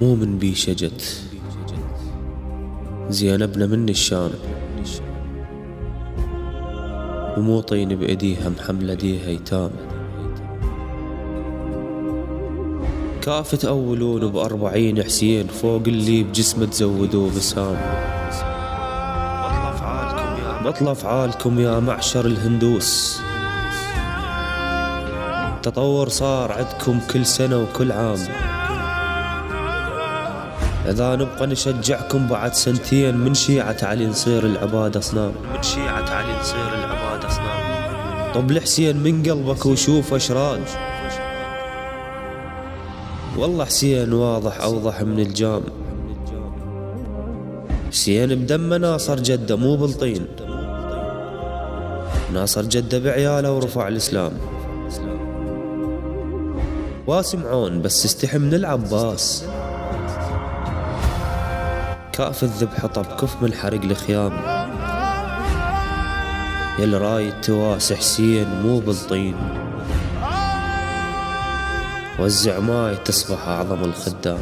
مو من بي شجت زينبنا من الشام، ومو طين بأيديها محملة ديها ايتام. كاف تأولون ب40 حسين فوق اللي بجسمه تزودوه بسام. بطل أفعالكم يا معشر الهندوس، التطور صار عندكم كل سنة وكل عام. إذا نبقى نشجعكم بعد سنتين من شيعة علي نصير العباد أصنام. طب الحسين من قلبك وشوف أشراد، والله حسين واضح أوضح من الجام. حسين بدمه ناصر جده مو بالطين، ناصر جده بعياله ورفع الإسلام. واسمعون بس استحي من العباس، كاف الذبح طب كف من حرق الخيام. يا رايد تواس حسين مو بالطين، وزع ماي تصبح أعظم الخدام.